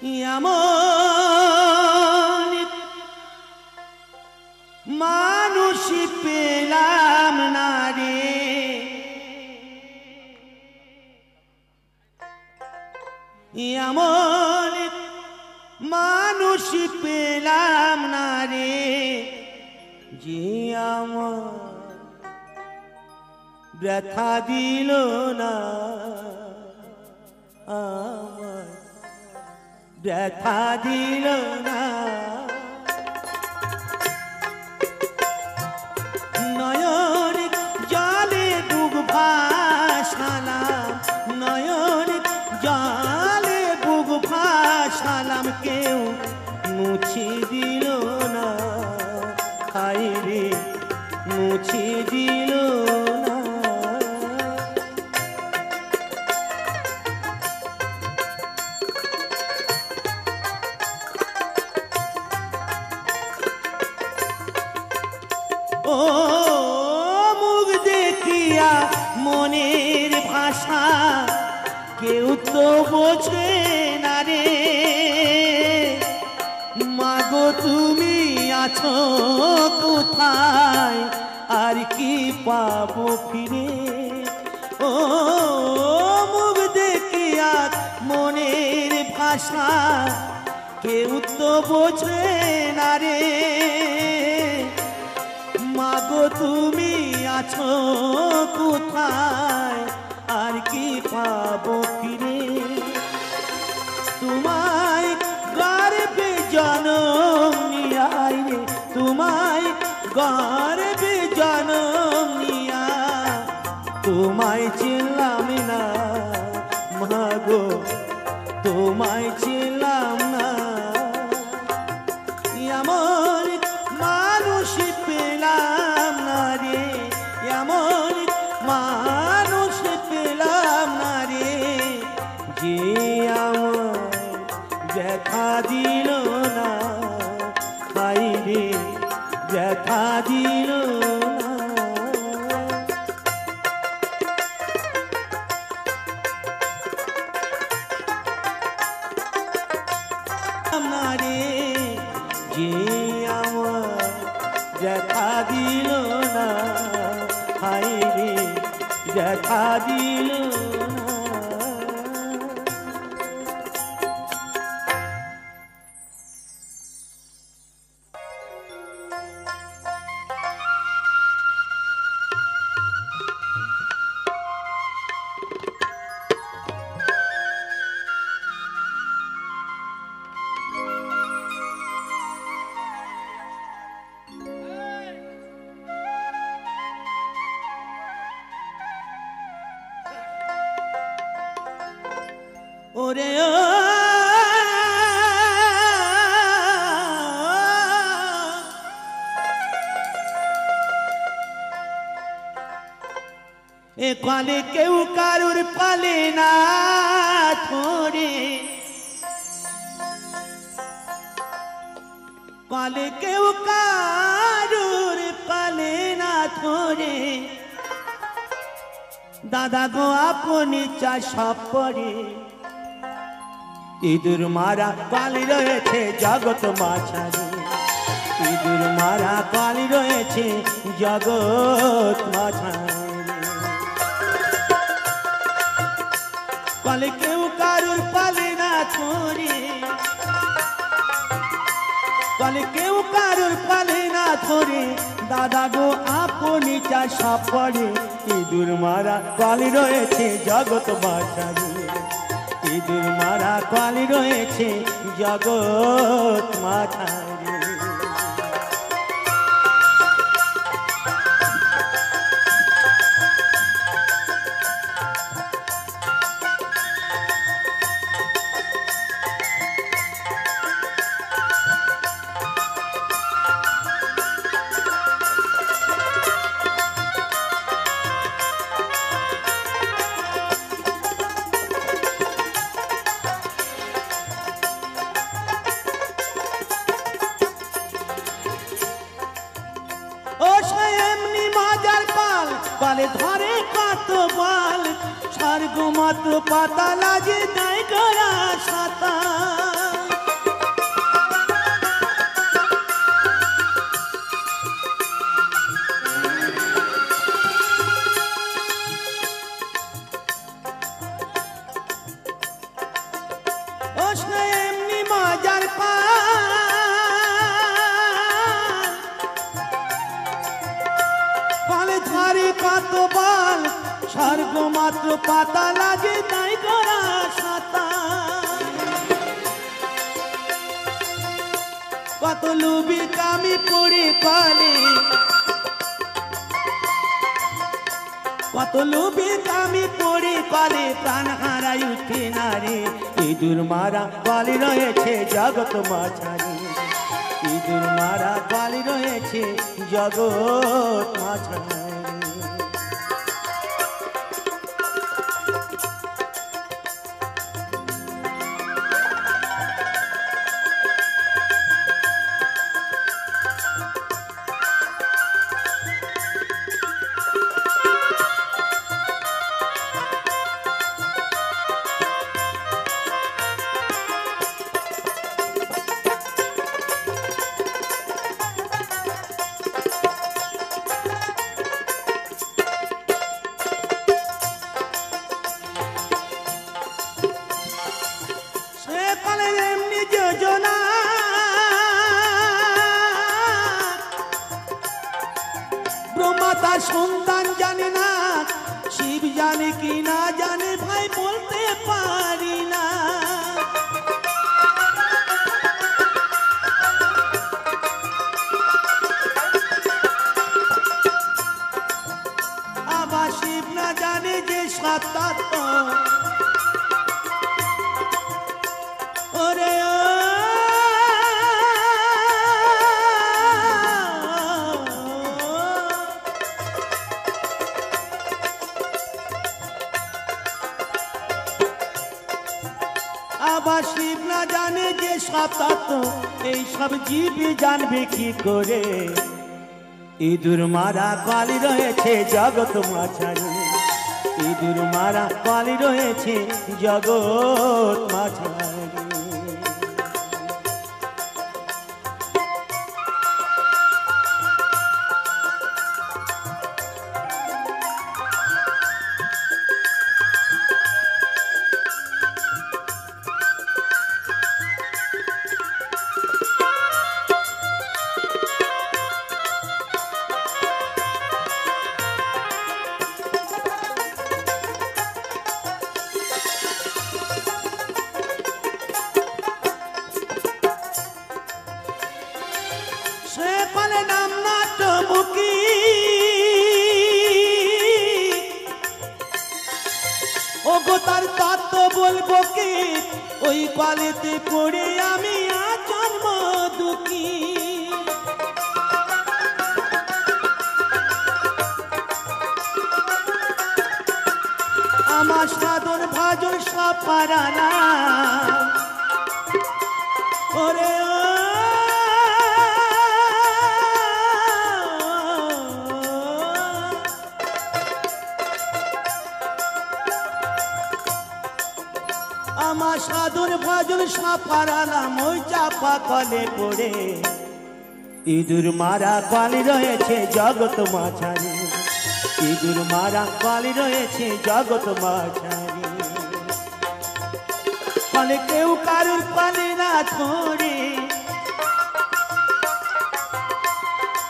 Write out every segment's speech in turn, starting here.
এমন মানুষ পেলাম না রে, এমন মানুষ পেলাম না রে, যে আমার ব্যথা দিল না, আমার ব্যথা দিল না। নয়ন জলে বুক ভাসালাম, নয়ন জলে বুক ভাসালাম, কেউ মুছে দিল না, হায় রে মুছে দিল না। ও মুখ দেখিয়া মনের ভাষা কেউ তো বোঝে না রে, মাগো তুমি আছো কোথায়, আর কি পাবো ফিরে। ও মুখ দেখিয়া মনের ভাষা কেউ তো বোঝে না রে, মাগো তুমি আছো কোথায়, আর কি পাবো ফিরে। তোমায় গর্বে জনম নিয়াই রে, তোমায় গর্বে জনম নিয়া, তোমায় চিনলাম না মাগো, তোমায় চিনলাম না। এমন মানুষ পেলাম না রে, এমন মানুষ পেলাম না রে, যে আমার ব্যথা দিল না, হায় রে ব্যথা দিল না রে, যে আমার ব্যথা দিল না, হায় রে ব্যথা দিল না। ওরে ও এ কালে কেউ কারুর পালে না ধরে, কালে কেউ কারুর পালে না ধরে, দাদা গো আপনি চাষ পরে। ইঁদুর মারা কালি রয়েছে জগৎ মাঝারে, ইঁদুর মারা কালি রয়েছে জগৎ মাঝারে। কালে কেউ কারুর পালে না ধরে, কালে কেউ কারুর পালে না ধরে, দাদা গো আপনি চাষ পরে। ইঁদুর মারা কালি রয়েছে জগৎ মাঝারে, ইঁদুর মারা কালি রয়েছে জগৎ মাঝারে। পালে ধরে কত বল স্বর্গ মত পাতা লাগে নাই গড়া সাঁতার। গো মাত্র পাতা লাগে তাই করা সাঁতার কত লুবি কামি পড়ে কলে কত লোভে কামি পড়ে কলে প্রাণ হারাই উঠে না রে ইঁদুর মারা কলে রয়েছে জগৎ মাঝারি ইঁদুর মারা কলে রয়েছে জগৎ মাঝারি তার সন্তান জানে না শিব জানে কি না জানে ভাই বলতে পারি না আবার শিব না জানে যে সত্তাত্ম ওরে আবার শিব না জানে যে সব তত্ত্ব এই সব জীব জানবে কি করে ইঁদুর মারা কলি রয়েছে জগৎ মাঝারি ইঁদুর মারা কলি রয়েছে জগৎ মাঝারি তার তত্ত্ব বলবো কি ওই কলেতে পড়ে আমি আজন্ম দুঃখী আমার সাধন ভাজন সব পারানা ওরে আমার সাধন ভজন সব পারালাম ওই চাপা কলে পড়ে ইঁদুর মারা কলি রয়েছে জগৎ মাঝারি ইঁদুর মারা কলি রয়েছে জগৎ মাঝারি কলে কেউ কারুর কলে না ধরে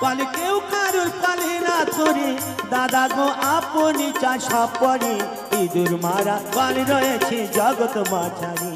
কলে কেউ কারুর কলে না ধরে দাদা গো আপনি চা সব পড়ে ইঁদুর মারা কলি রয়েছে জগৎ মাঝারি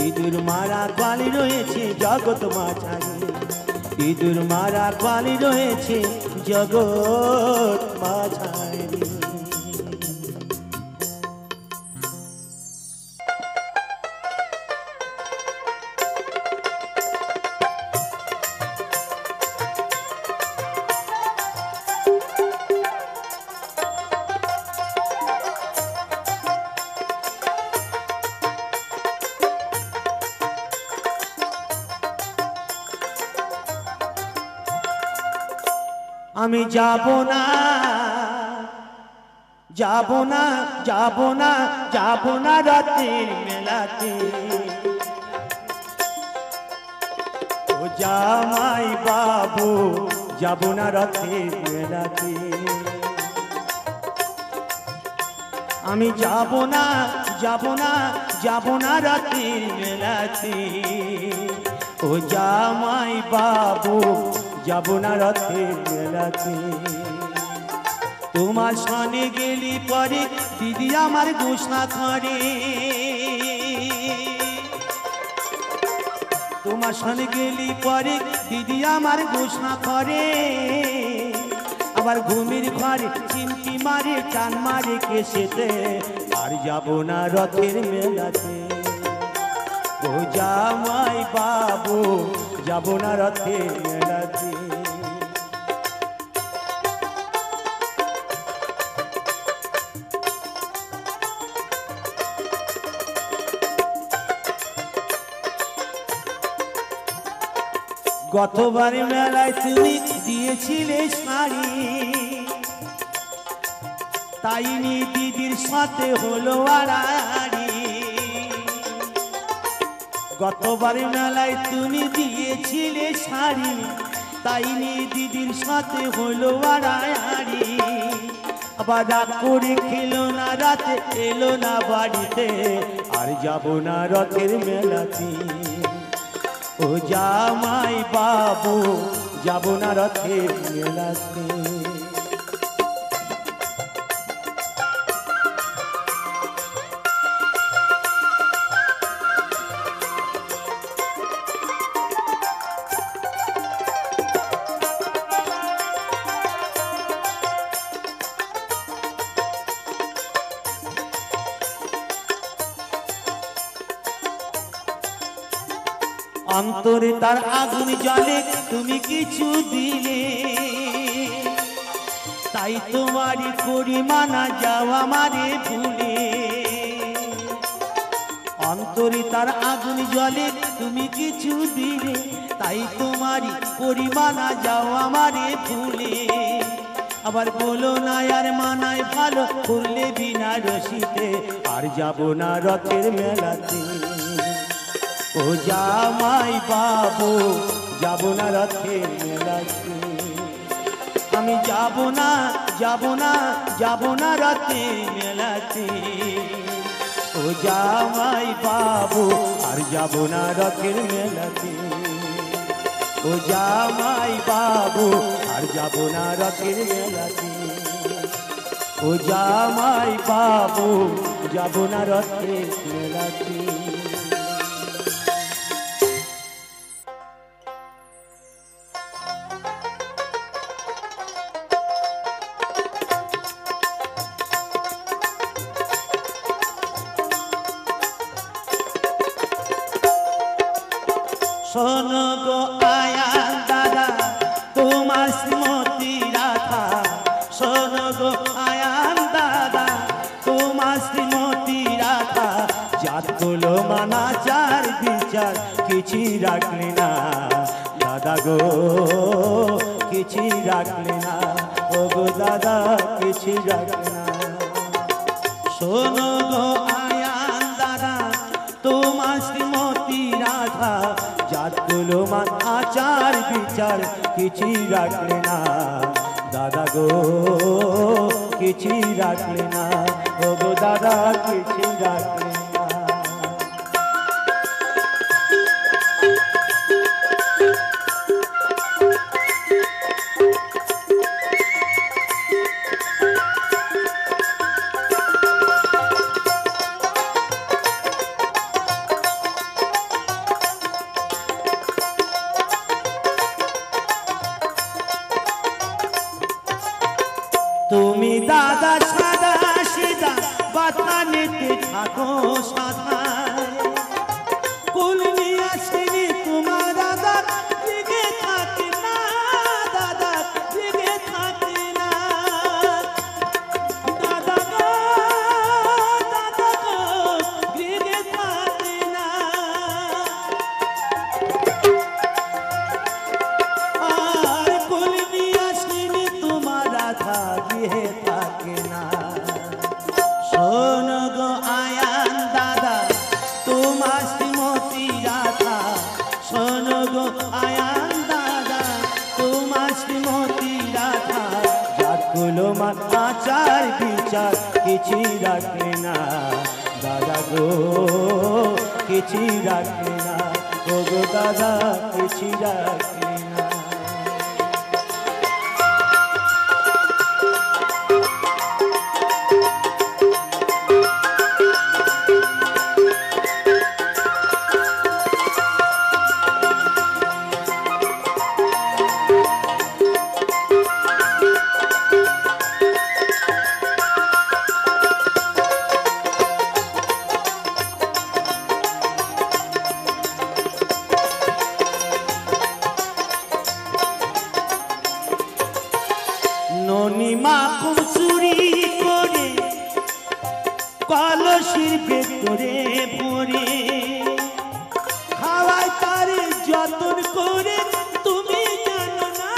ইঁদুর মারা কলি রয়েছে জগৎ মাঝারি ইঁদুর মারা কলি রয়েছে জগৎ মাঝারি আমি যাব না যাব না যাব না যাব না রাতের মেলাতে ও জামাই বাবু যাব না রাতের মেলাতে আমি যাব না যাব না যাব না রাতের মেলাতে ও জামাই বাবু যাব না রাতের মেলাতে তোমার সনে গেলি পরে দিদি আমার গোসা করে, তোমার সনে গেলি পরে দিদি আমার গোসা করে, আবার ঘুমির ঘরে চিমটি মারে টান মারে কেসেতে, আর যাব না রথের মেলাতে। ও জামাই বাবু যাব না রথের মেলাতে। গতবার মেলায় তুমি দিয়েছিলে শাড়ি, তাই নি দিদির সাথে হলো আড়াআড়ি। গতবার মেলায় তুমি দিয়েছিলে শাড়ি, তাই নি দিদির সাথে হলো আড়াআড়ি। আবার রাগ করে খেলো না রাতে এলো না বাড়িতে, আর যাব না রথের মেলাতে। ও জামাই বাবু যাব না রথের মেলাতে। অন্তরে তার আগুন জ্বলে তুমি কিছু দিলে, তাই তোমারই করি মানা যাও আমারে ভুলে। অন্তরে তার আগুন জ্বলে তুমি কিছু দিলে, তাই তোমারই করি মানা যাও আমারে ভুলে। আবার বলো না আর মানায় ভালো করলে বিনা রশিতে, আর যাব না রথের মেলাতে। ও জামাই বাবু যাব না রথের মেলাতে। আমি যাব না যাব না যাব না রথের মেলাতে। ও জামাই বাবু আর যাব না রথের মেলাতে। ও জামাই বাবু আর যাব না রথের মেলাতে। ও জামাই বাবু যাব না রথের মেলাতে। শোনো গো আয়ান দাদা তোমার শ্রীমতী রাধা, শোনো গো আয়ান দাদা তোমার শ্রীমতী রাধা। জাতগুলো মানাচার বিচার কিছুই রাখলি না দাদা গো, কিছুই রাখলি না। ও গো দাদা কিছুই রাখলি না। শোনো গো আয়ান দাদা তোমার শ্রীমতী রাধা, জাতগুলো মান আচার বিচার কিছুই রাখলে না দাদা গো, কিছুই রাখলে না। ও গো দাদা কিছুই রাখলে না। তুমি দাদা সাদা সিধা বাতা নিতে থাকো সাদা, কুল নিয়ে আসিনি তোমার দাদা দিকে থাকে না, দাদা দিকে থাকে না। দাদা গো দিকে থাকে না। আর কুল নিয়ে আসিনি তোমার রাধা দিয়ে থাকে না। শোনো গো আয়ান দাদা তোমার শ্রীমতী রাধা, শোনো গো আয়ান দাদা তোমার শ্রীমতী রাধা। জাতগুলো মান আচার বিচার কিছুই রাখলে না দাদা গো, কিছুই রাখলে না। ও গো দাদা কিছুই রাখলে না। কলসির ভেতরে ভরে খাওয়াই তারে যতন করে তুমি জানো না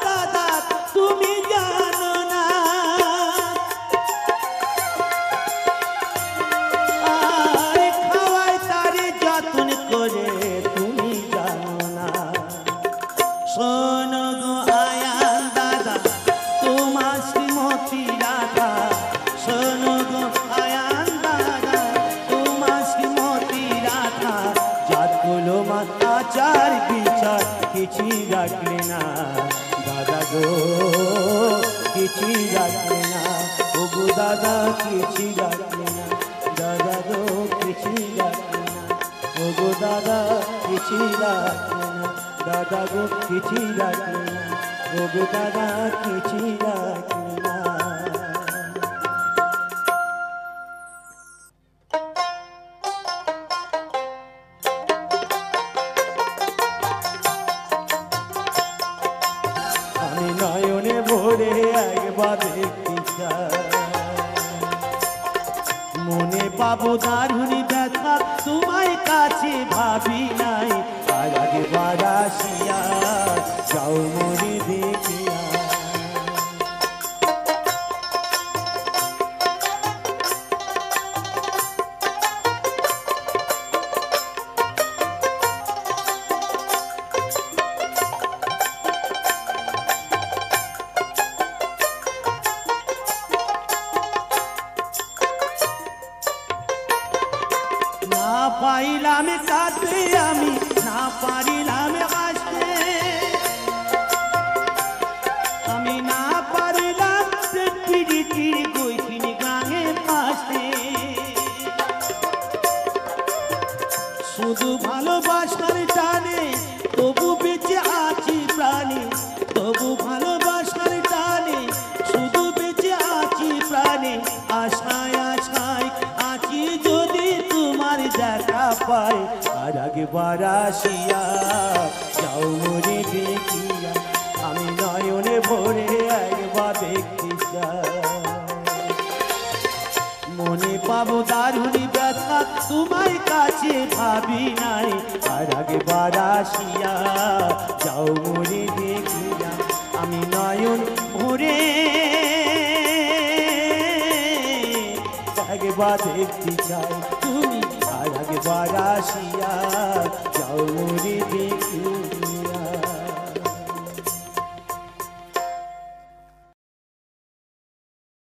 দাদা তুমি জানো না আরে খাওয়াই তারে যতন করে তুমি জানো না শোনো গো আয়ান দাদা তোমার শ্রীমতী রাধা শোনো গো আয়ান দাদা তোমার শ্রীমতী রাধা জাতগুলো আচার বিচার কিছুই রাখলে না দাদা গো কিছুই রাখলে না ওগো দাদা কিছুই রাখলে না দাদা গো কিছুই রাখলে না ওগো দাদা কিছুই রাখলে না দাদা গো কিছুই রাখলে না ওগো দাদা কিছুই রাখলে না আমি নয়নে ভরে একবার দেখতে চাই মনে পাবো দারুণী ব্যথা তোমার কাছে ভাবি নাই আর একবার আসিয়া যাও মনে দেখিয়া না পাইলাম কাঁদতে আমি না পারিলাম হাসতে আমি না পারিলাম পৃথিবীর গৈখিনি গাঙে পাশে শুধু ভালোবাসার টানে তবু বেঁচে আছি প্রাণে তবু ভালোবাসার টানে শুধু বেঁচে আছি প্রাণে আশায় আশায় আছি যদি তোমার দেখা পাই আর একবার আসিয়া যাও মনে দেখিয়া আমি নয়নে ভরে একবার দেখতে চাই মনে পাবো দারুণী ব্যথা তোমার কাছে ভাবি নাই আর একবার আসিয়া যাও মনে দেখিয়া আমি নয়ন ভরে একবার দেখতে চাই তুমি আর একবার আসিয়া যাও